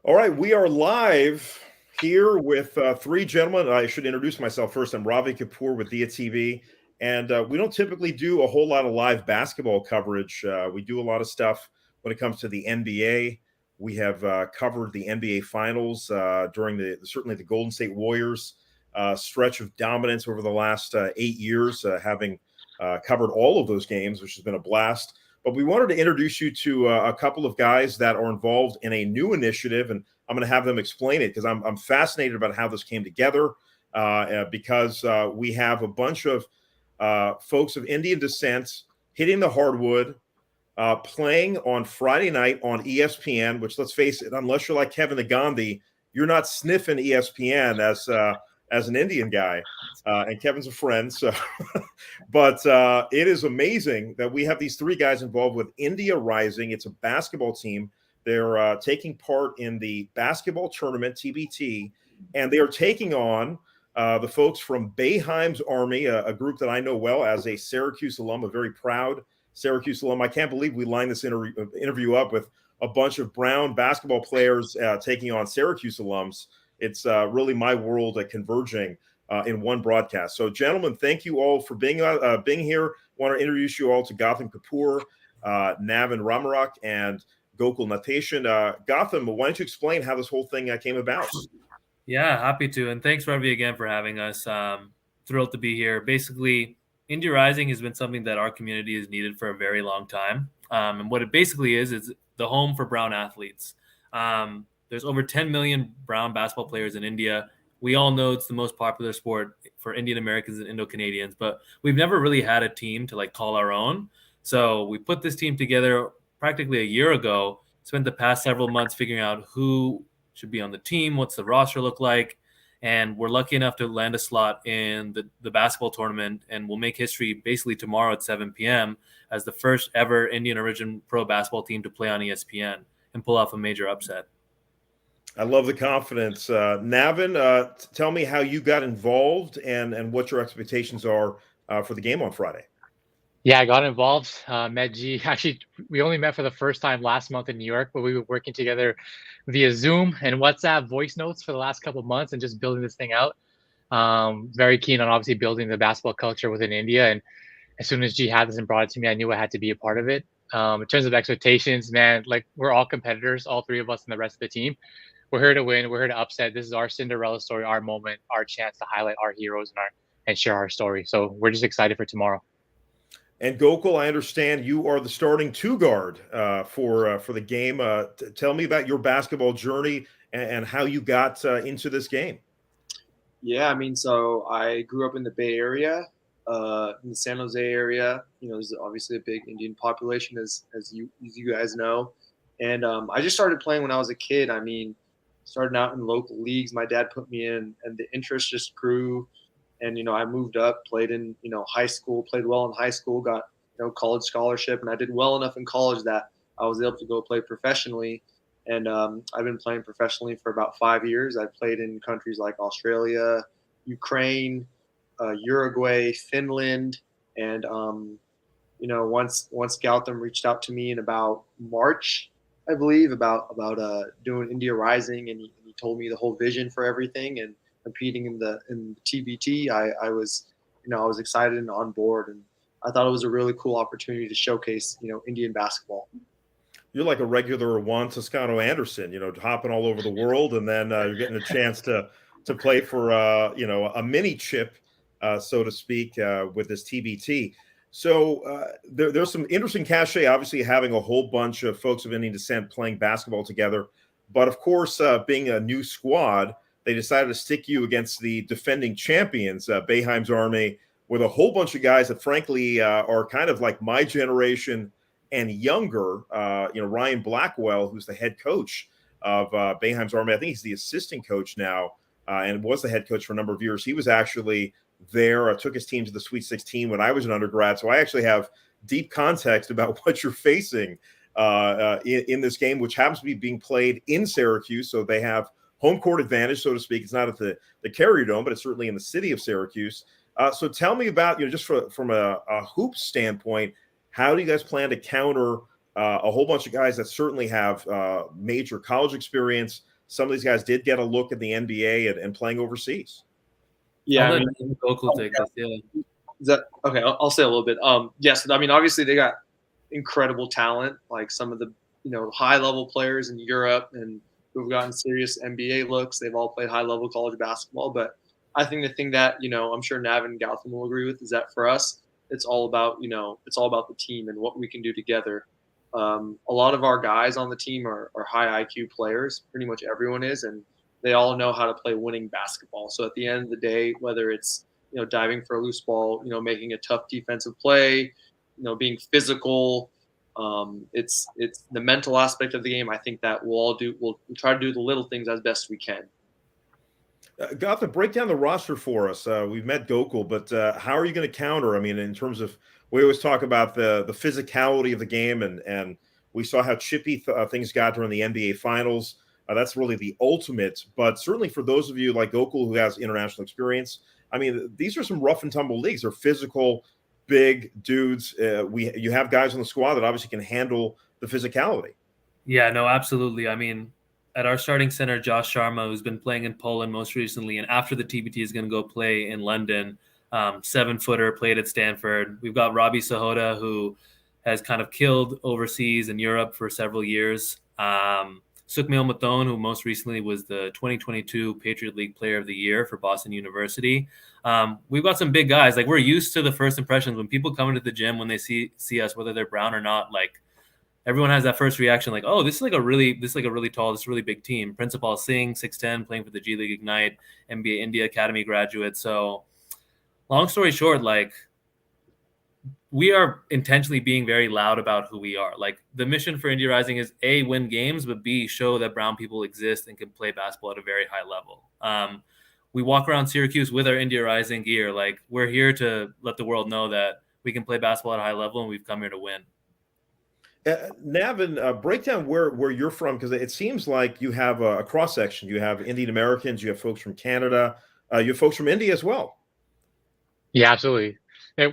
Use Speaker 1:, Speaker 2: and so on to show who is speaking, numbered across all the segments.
Speaker 1: All right, we are live here with three gentlemen. I should introduce myself first. I'm Ravi Kapur with Diya TV, and we don't typically do a whole lot of live basketball coverage. We do a lot of stuff when it comes to the NBA. We have covered the NBA Finals during certainly the Golden State Warriors stretch of dominance over the last 8 years, having covered all of those games, which has been a blast. But we wanted to introduce you to a couple of guys that are involved in a new initiative, and I'm going to have them explain it because I'm fascinated about how this came together. Because we have a bunch of folks of Indian descent hitting the hardwood, playing on Friday night on ESPN. Which, let's face it, unless you're like Kevin the Gandhi, you're not sniffing ESPN as an Indian guy. And Kevin's a friend, so but it is amazing that we have these three guys involved with India Rising. It's a basketball team. They're taking part in the basketball tournament, TBT, and they are taking on the folks from Boeheim's Army, a group that I know well as a Syracuse alum, a very proud Syracuse alum. I can't believe we lined this interview up with a bunch of Brown basketball players taking on Syracuse alums. It's really my world converging in one broadcast. So, gentlemen, thank you all for being here. I want to introduce you all to Gautam Kapur, Navin, Ramharak, and Gokul, Natesan. Gautam, why don't you explain how this whole thing came about?
Speaker 2: Yeah, happy to. And thanks, Ravi, again for having us. Thrilled to be here. Basically, India Rising has been something that our community has needed for a very long time. And what it basically is the home for Brown athletes. There's over 10 million Brown basketball players in India. We all know it's the most popular sport for Indian Americans and Indo-Canadians, but we've never really had a team to call our own. So we put this team together practically a year ago, spent the past several months figuring out who should be on the team, what's the roster look like, and we're lucky enough to land a slot in the basketball tournament, and we'll make history basically tomorrow at 7 p.m. as the first ever Indian origin pro basketball team to play on ESPN and pull off a major upset.
Speaker 1: I love the confidence. Navin, tell me how you got involved and what your expectations are for the game on Friday.
Speaker 3: Yeah, I got involved. Met G. Actually, we only met for the first time last month in New York, but we were working together via Zoom and WhatsApp voice notes for the last couple of months and just building this thing out. Very keen on obviously building the basketball culture within India. And as soon as G had this and brought it to me, I knew I had to be a part of it. In terms of expectations, man, we're all competitors, all three of us and the rest of the team. We're here to win. We're here to upset. This is our Cinderella story, our moment, our chance to highlight our heroes and share our story. So we're just excited for tomorrow.
Speaker 1: And Gokul, I understand you are the starting two guard for the game. Tell me about your basketball journey and how you got into this game.
Speaker 4: Yeah, so I grew up in the Bay Area, in the San Jose area. There's obviously a big Indian population, as you guys know. And I just started playing when I was a kid. Starting out in local leagues, my dad put me in, and the interest just grew. And I moved up, played in high school, played well in high school, got college scholarship, and I did well enough in college that I was able to go play professionally. And I've been playing professionally for about 5 years. I've played in countries like Australia, Ukraine, Uruguay, Finland, and once Gautam reached out to me in about March, I believe, about doing India Rising, and he told me the whole vision for everything and competing in the TBT. I was excited and on board, and I thought it was a really cool opportunity to showcase Indian basketball.
Speaker 1: You're like a regular Juan Toscano Anderson, hopping all over the world, and then you're getting a chance to play for a mini chip, so to speak, with this TBT. So there's some interesting cachet, obviously, having a whole bunch of folks of Indian descent playing basketball together. But of course, being a new squad, they decided to stick you against the defending champions, Boeheim's Army, with a whole bunch of guys that, frankly, are kind of like my generation and younger. Ryan Blackwell, who's the head coach of Boeheim's Army. I think he's the assistant coach now and was the head coach for a number of years. He was actually there. Took his team to the Sweet 16 when I was an undergrad. So I actually have deep context about what you're facing in this game, which happens to be being played in Syracuse. So they have home court advantage, so to speak. It's not at the Carrier Dome, but it's certainly in the city of Syracuse. So tell me about, just from a hoop standpoint, how do you guys plan to counter a whole bunch of guys that certainly have major college experience, some of these guys did get a look at the NBA and playing overseas.
Speaker 4: Yeah,
Speaker 2: I'll let Gokul take this. Yeah.
Speaker 4: Is that okay? I'll say a little bit. Yes, I mean, obviously they got incredible talent, like some of the high level players in Europe and who've gotten serious NBA looks. They've all played high level college basketball, but I think the thing that I'm sure Navin and Gautam will agree with is that for us, it's all about the team and what we can do together. A lot of our guys on the team are high IQ players. Pretty much everyone is, and they all know how to play winning basketball. So at the end of the day, whether it's diving for a loose ball, making a tough defensive play, being physical, it's the mental aspect of the game. I think that we'll try to do the little things as best we can.
Speaker 1: Gautam, break down the roster for us. We've met Gokul, but how are you going to counter? I mean, in terms of, we always talk about the physicality of the game, and we saw how chippy things got during the NBA Finals. That's really the ultimate. But certainly for those of you like Gokul who has international experience, I mean, these are some rough and tumble leagues. They're physical, big dudes. You have guys on the squad that obviously can handle the physicality.
Speaker 2: Yeah, no, absolutely. I mean, at our starting center, Josh Sharma, who's been playing in Poland most recently, and after the TBT is going to go play in London, 7-footer, played at Stanford. We've got Ravi Sahota, who has kind of killed overseas in Europe for several years. Sukmail Mathon, who most recently was the 2022 Patriot League Player of the Year for Boston University. We've got some big guys. Like, we're used to the first impressions when people come into the gym, when they see us, whether they're brown or not, like, everyone has that first reaction, like, oh, this is a really tall, this really big team. Principal Singh, 6'10", playing for the G League Ignite, NBA India Academy graduate. So long story short, like, we are intentionally being very loud about who we are. Like, the mission for India Rising is A, win games, but B, show that brown people exist and can play basketball at a very high level. We walk around Syracuse with our India Rising gear. Like, we're here to let the world know that we can play basketball at a high level, and we've come here to win.
Speaker 1: Navin, break down where you're from, because it seems like you have a cross section. You have Indian Americans, you have folks from Canada, you have folks from India as well.
Speaker 3: Yeah, absolutely.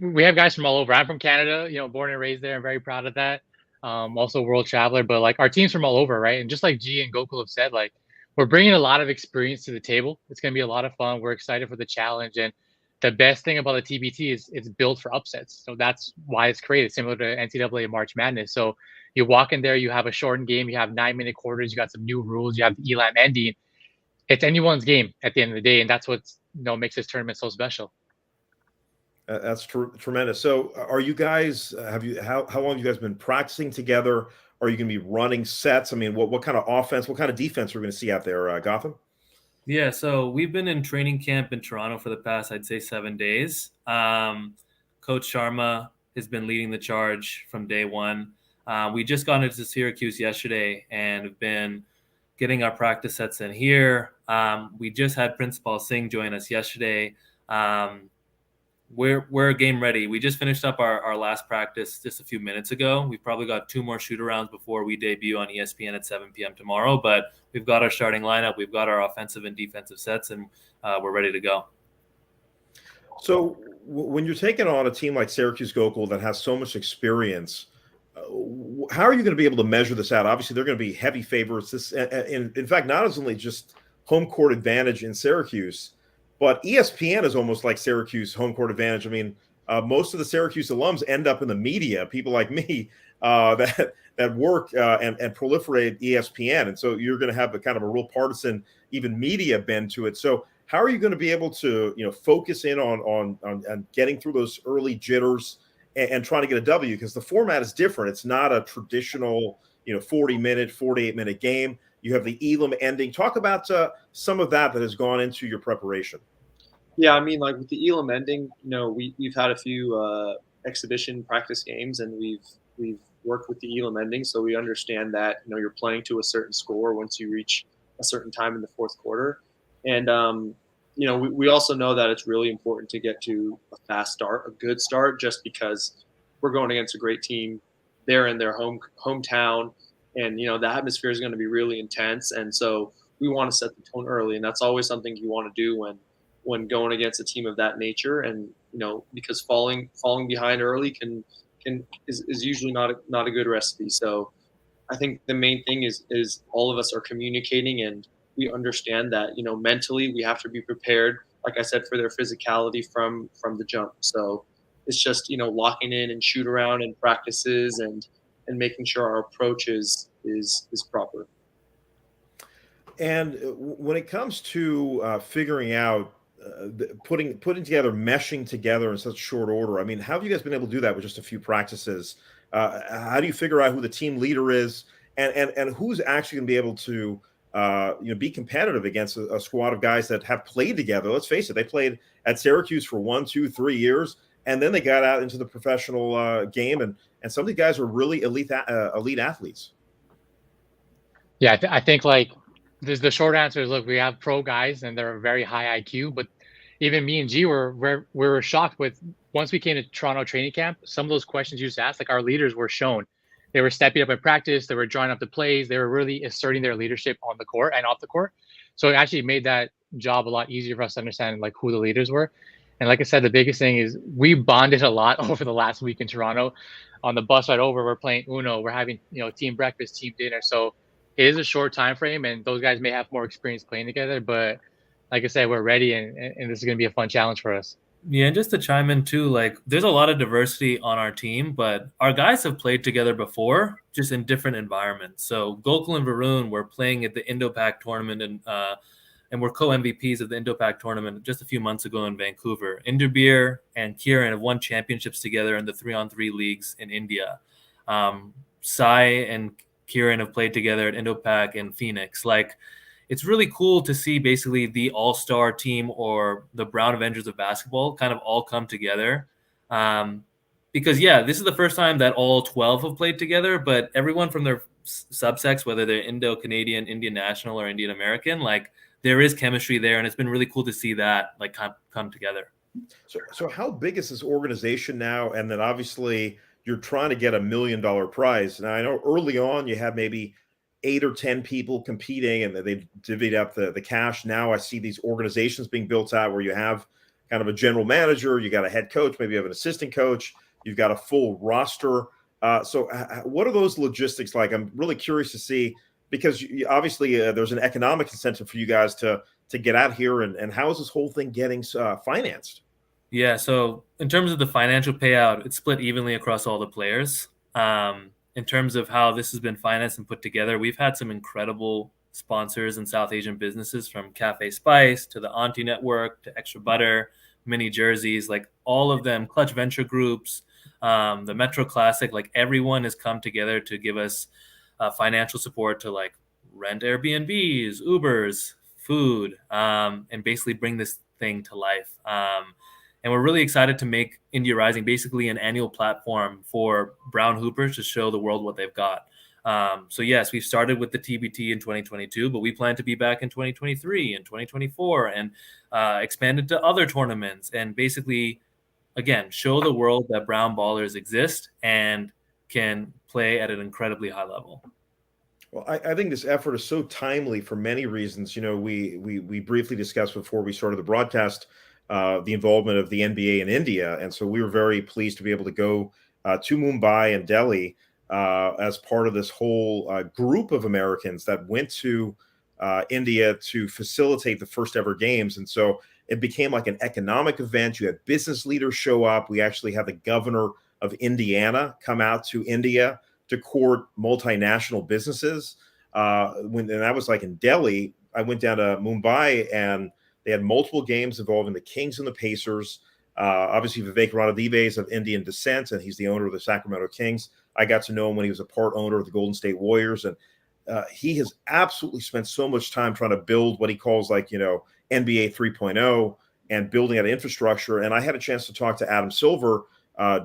Speaker 3: We have guys from all over. I'm from Canada, born and raised there. I'm very proud of that. Also a world traveler, but like, our team's from all over, right? And just like G and Gokul have said, like, we're bringing a lot of experience to the table. It's going to be a lot of fun. We're excited for the challenge. And the best thing about the TBT is it's built for upsets. So that's why it's created, similar to NCAA March Madness. So you walk in there, you have a shortened game, you have 9-minute quarters, you got some new rules, you have the elam ending. It's anyone's game at the end of the day, and that's what makes this tournament so special.
Speaker 1: That's tremendous. So are you guys, how long have you guys been practicing together? Are you going to be running sets? I mean, what kind of offense, what kind of defense are we going to see out there, Gautam?
Speaker 2: Yeah, so we've been in training camp in Toronto for the past, I'd say, 7 days. Coach Sharma has been leading the charge from day one. We just got into Syracuse yesterday and have been getting our practice sets in here. We just had Principal Singh join us yesterday. We're game ready. We just finished up our last practice just a few minutes ago. We've probably got 2 more shoot-arounds before we debut on ESPN at 7 p.m. tomorrow, but we've got our starting lineup, we've got our offensive and defensive sets, and we're ready to go. So
Speaker 1: when you're taking on a team like Syracuse Gokul that has so much experience, how are you going to be able to measure this out? Obviously, they're going to be heavy favorites. In fact, not only just home court advantage in Syracuse, but ESPN is almost like Syracuse home court advantage. I mean, most of the Syracuse alums end up in the media, people like me that work and proliferate ESPN. And so you're going to have a kind of a real partisan, even media bend to it. So how are you going to be able to, focus in on getting through those early jitters and trying to get a W? Because the format is different. It's not a traditional, 40-minute, 48-minute game. You have the elam ending. Talk about some of that has gone into your preparation.
Speaker 4: Yeah, I mean, like with the elam ending, we've had a few exhibition practice games, and we've worked with the elam ending, so we understand that you're playing to a certain score once you reach a certain time in the fourth quarter, and we also know that it's really important to get to a fast start, a good start, just because we're going against a great team. They're in their hometown. And, the atmosphere is going to be really intense. And so we want to set the tone early. And that's always something you want to do when going against a team of that nature. And, because falling behind early is usually not a good recipe. So I think the main thing is all of us are communicating and we understand that, you know, mentally we have to be prepared, like I said, for their physicality from the jump. So it's just, you know, locking in and shoot around and practices and making sure our approach is proper.
Speaker 1: And when it comes to figuring out putting together, meshing together in such short order, I mean, how have you guys been able to do that with just a few practices? How do you figure out who the team leader is, and who's actually going to be able to be competitive against a squad of guys that have played together? Let's face it, they played at Syracuse for 1, 2, 3 years, and then they got out into the professional game, and some of these guys are really elite athletes.
Speaker 3: Yeah, I think like the short answer is, look, we have pro guys and they're very high IQ, but even me and G were shocked with, once we came to Toronto training camp, some of those questions you just asked, like our leaders were shown. They were stepping up in practice, they were drawing up the plays, they were really asserting their leadership on the court and off the court. So it actually made that job a lot easier for us to understand like who the leaders were. And like I said, the biggest thing is we bonded a lot over the last week in Toronto. On the bus ride over, we're playing Uno, we're having, you know, team breakfast, team dinner. So it is a short time frame, and those guys may have more experience playing together. But like I said, we're ready, and this is going to be a fun challenge for us.
Speaker 2: Yeah, and just to chime in too, like there's a lot of diversity on our team, but our guys have played together before, just in different environments. So Gokul and Varun were playing at the Indo-Pac tournament, and were co-MVPs of the Indo-Pac tournament just a few months ago in Vancouver. Inderbir and Kieran have won championships together in the 3-on-3 leagues in India. Sai and Kieran have played together at Indo-Pac in Phoenix. Like, it's really cool to see basically the all-star team, or the Brown Avengers of basketball, kind of all come together. Because, yeah, this is the first time that all 12 have played together, but everyone from their subsects, whether they're Indo-Canadian, Indian national, or Indian American, like there is chemistry there, and it's been really cool to see that like come together.
Speaker 1: So how big is this organization now? And then obviously you're trying to get $1 million prize. Now I know early on you had maybe 8 or 10 people competing, and they divvied up the cash. Now I see these organizations being built out where you have kind of a general manager, you got a head coach, maybe you have an assistant coach, you've got a full roster. So what are those logistics like? I'm really curious to see, because obviously there's an economic incentive for you guys to get out here, and how is this whole thing getting financed?
Speaker 2: Yeah, so in terms of the financial payout, it's split evenly across all the players. In terms of how this has been financed and put together, we've had some incredible sponsors and South Asian businesses, from Cafe Spice to the Auntie Network to Extra Butter, Mini Jerseys, like all of them, Clutch Venture Groups, the Metro Classic, like everyone has come together to give us financial support to like rent Airbnbs, Ubers, food, and basically bring this thing to life. And we're really excited to make India Rising basically an annual platform for Brown Hoopers to show the world what they've got. So yes, we've started with the TBT in 2022, but we plan to be back in 2023 and 2024 and expand into other tournaments, and basically, again, show the world that Brown ballers exist and can play at an incredibly high level.
Speaker 1: Well, I think this effort is so timely for many reasons. You know, we briefly discussed before we started the broadcast the involvement of the NBA in India. And so we were very pleased to be able to go to Mumbai and Delhi as part of this whole group of Americans that went to India to facilitate the first ever games. And so it became like an economic event. You had business leaders show up. We actually had the governor of Indiana come out to India to court multinational businesses. And that was like in Delhi. I went down to Mumbai, and they had multiple games involving the Kings and the Pacers. Obviously, Vivek Ranadive is of Indian descent, and he's the owner of the Sacramento Kings. I got to know him when he was a part owner of the Golden State Warriors, and he has absolutely spent so much time trying to build what he calls like, NBA 3.0 and building out infrastructure. And I had a chance to talk to Adam Silver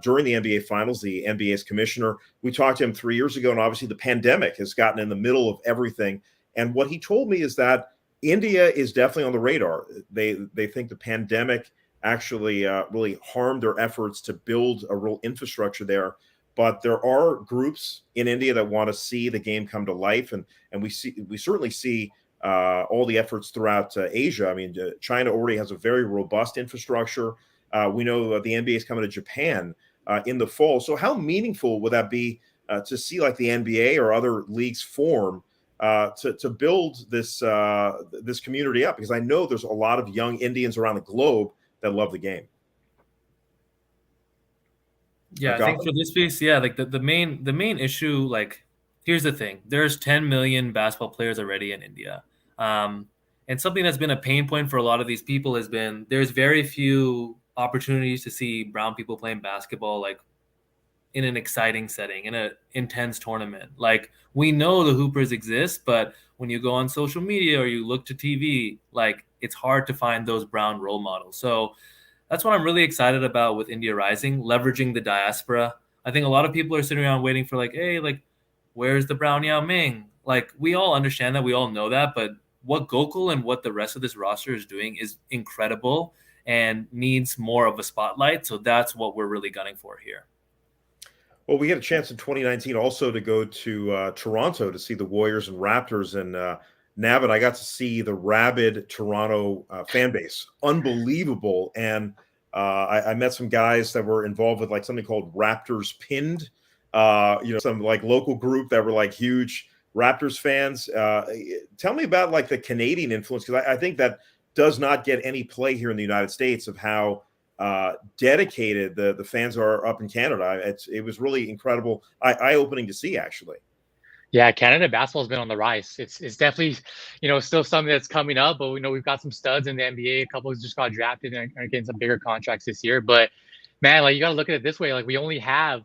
Speaker 1: during the NBA Finals, the NBA's commissioner. We talked to him 3 years ago, and obviously the pandemic has gotten in the middle of everything. And what he told me is that India is definitely on the radar. They think the pandemic actually really harmed their efforts to build a real infrastructure there. But there are groups in India that want to see the game come to life, and we certainly see all the efforts throughout Asia. I mean, China already has a very robust infrastructure. We know the NBA is coming to Japan in the fall. So how meaningful would that be to see like the NBA or other leagues form to build this this community up? Because I know there's a lot of young Indians around the globe that love the game.
Speaker 2: Yeah, I think for this piece, yeah, like the main issue, like here's the thing: there's 10 million basketball players already in India, and something that's been a pain point for a lot of these people has been there's very few opportunities to see brown people playing basketball, like in an exciting setting, in an intense tournament. Like we know the hoopers exist, but when you go on social media or you look to TV, like it's hard to find those brown role models. So that's what I'm really excited about with India Rising, leveraging the diaspora. I think a lot of people are sitting around waiting for like, hey, like, where's the brown Yao Ming? Like, we all understand that, we all know that, but what Gokul and what the rest of this roster is doing is incredible and needs more of a spotlight. So that's what we're really gunning for here.
Speaker 1: Well, we had a chance in 2019 also to go to Toronto to see the Warriors and Raptors, and Navin, I got to see the rabid Toronto fan base, unbelievable, and I met some guys that were involved with like something called Raptors Pinned, some like local group that were like huge Raptors fans. Tell me about like the Canadian influence, because I think that does not get any play here in the United States of how dedicated the fans are up in Canada. It was really incredible, eye-opening to see, actually.
Speaker 3: Yeah, Canada basketball has been on the rise. It's definitely, still something that's coming up, but we know we've got some studs in the NBA. A couple just got drafted and are getting some bigger contracts this year. But man, like you got to look at it this way: like we only have,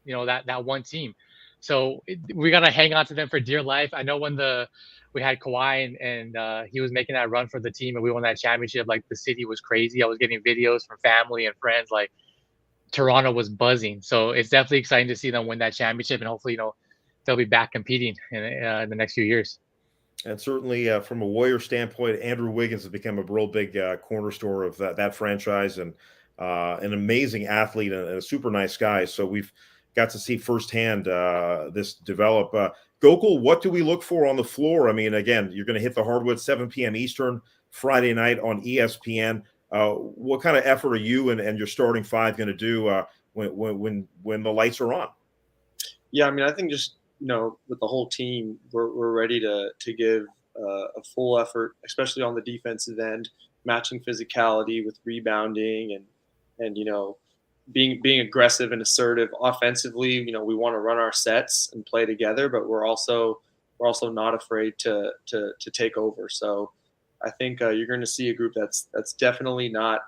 Speaker 3: that one team, so we got to hang on to them for dear life. I know when we had Kawhi and he was making that run for the team and we won that championship, like the city was crazy. I was getting videos from family and friends, like Toronto was buzzing. So it's definitely exciting to see them win that championship, and hopefully, they'll be back competing in the next few years.
Speaker 1: And certainly from a Warrior standpoint, Andrew Wiggins has become a real big cornerstone of that franchise, and an amazing athlete and a super nice guy. So we've got to see firsthand this develop. Gokul, what do we look for on the floor? I mean, again, you're going to hit the hardwood 7 p.m. Eastern Friday night on ESPN. What kind of effort are you and your starting five going to do when the lights are on?
Speaker 4: Yeah, I mean, I think just with the whole team, we're ready to give a full effort, especially on the defensive end, matching physicality with rebounding and being aggressive and assertive offensively. We want to run our sets and play together, but we're also not afraid to take over. So I think you're going to see a group that's definitely not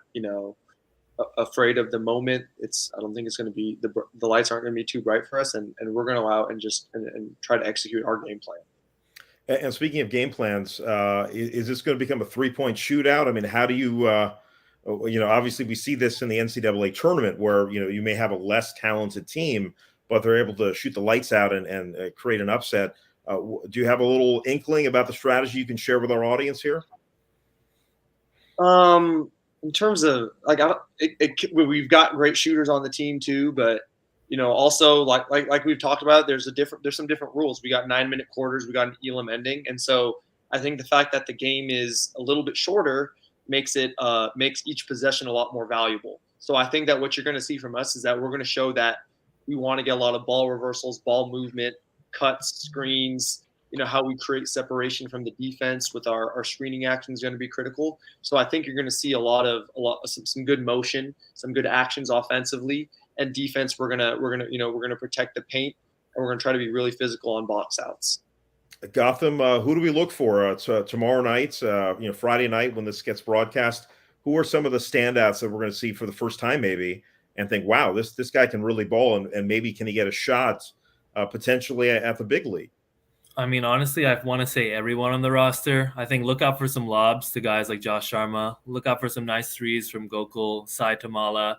Speaker 4: afraid of the moment. I don't think it's going to be the lights aren't going to be too bright for us, and we're going to go out and just and try to execute our game plan.
Speaker 1: And speaking of game plans, is this going to become a 3-point shootout? I mean, how do you obviously we see this in the NCAA tournament where you may have a less talented team, but they're able to shoot the lights out and create an upset. Do you have a little inkling about the strategy you can share with our audience here?
Speaker 4: In terms of we've got great shooters on the team too, but also like we've talked about, there's some different rules. We got 9-minute quarters, we got an elam ending, and so I think the fact that the game is a little bit shorter makes each possession a lot more valuable. So I think that what you're going to see from us is that we're going to show that we want to get a lot of ball reversals, ball movement, cuts, screens. How we create separation from the defense with our screening action is going to be critical. So I think you're going to see some good motion, some good actions offensively, and defense. We're gonna protect the paint, and we're gonna try to be really physical on box outs.
Speaker 1: Gautam, who do we look for tomorrow night? Friday night when this gets broadcast. Who are some of the standouts that we're going to see for the first time, maybe, and think, wow, this guy can really ball, and maybe can he get a shot potentially at the big league?
Speaker 2: I mean, honestly, I want to say everyone on the roster. I think look out for some lobs to guys like Josh Sharma. Look out for some nice threes from Gokul, Sai Tamala.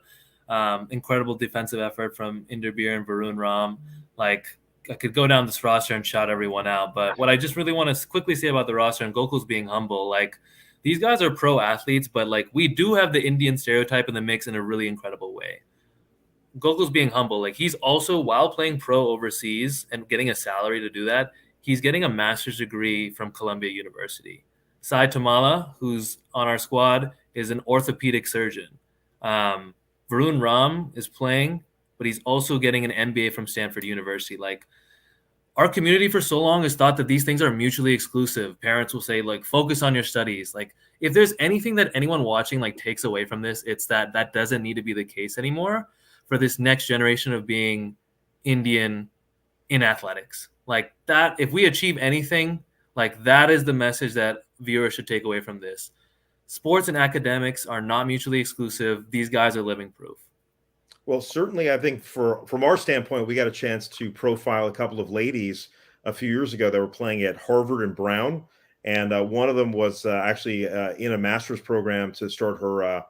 Speaker 2: Incredible defensive effort from Inderbir and Varun Ram. Like, I could go down this roster and shout everyone out. But what I just really want to quickly say about the roster, and Gokul's being humble, like, these guys are pro athletes, but like we do have the Indian stereotype in the mix in a really incredible way. Gokul's being humble. Like, he's also, while playing pro overseas and getting a salary to do that, he's getting a master's degree from Columbia University. Sai Tamala, who's on our squad, is an orthopedic surgeon. Varun Ram is playing, but he's also getting an MBA from Stanford University. Like, our community for so long has thought that these things are mutually exclusive. Parents will say, like, focus on your studies. Like, if there's anything that anyone watching like takes away from this, it's that that doesn't need to be the case anymore for this next generation of being Indian in athletics. Like that, if we achieve anything, like that is the message that viewers should take away from this. Sports and academics are not mutually exclusive. These guys are living proof.
Speaker 1: Well, certainly, I think from our standpoint, we got a chance to profile a couple of ladies a few years ago that were playing at Harvard and Brown, and one of them was actually in a master's program to start her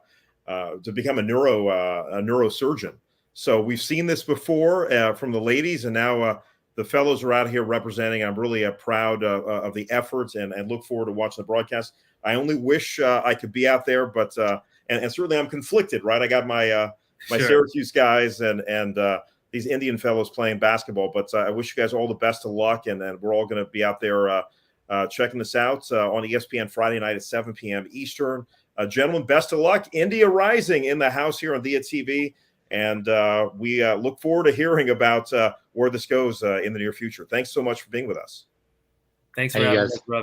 Speaker 1: to become a neurosurgeon. So we've seen this before from the ladies, and now the fellows are out here representing. I'm really proud of the efforts and look forward to watching the broadcast. I only wish I could be out there, but and certainly I'm conflicted, right? I got my
Speaker 2: Sure.
Speaker 1: Syracuse guys and these Indian fellows playing basketball. But I wish you guys all the best of luck, and we're all going to be out there checking this out on ESPN Friday night at 7 p.m. Eastern. Gentlemen, best of luck. India Rising in the house here on Diya TV, and we look forward to hearing about where this goes in the near future. Thanks so much for being with us.
Speaker 2: Thanks for
Speaker 3: Hey,
Speaker 2: having
Speaker 3: guys.
Speaker 2: us, Ravi.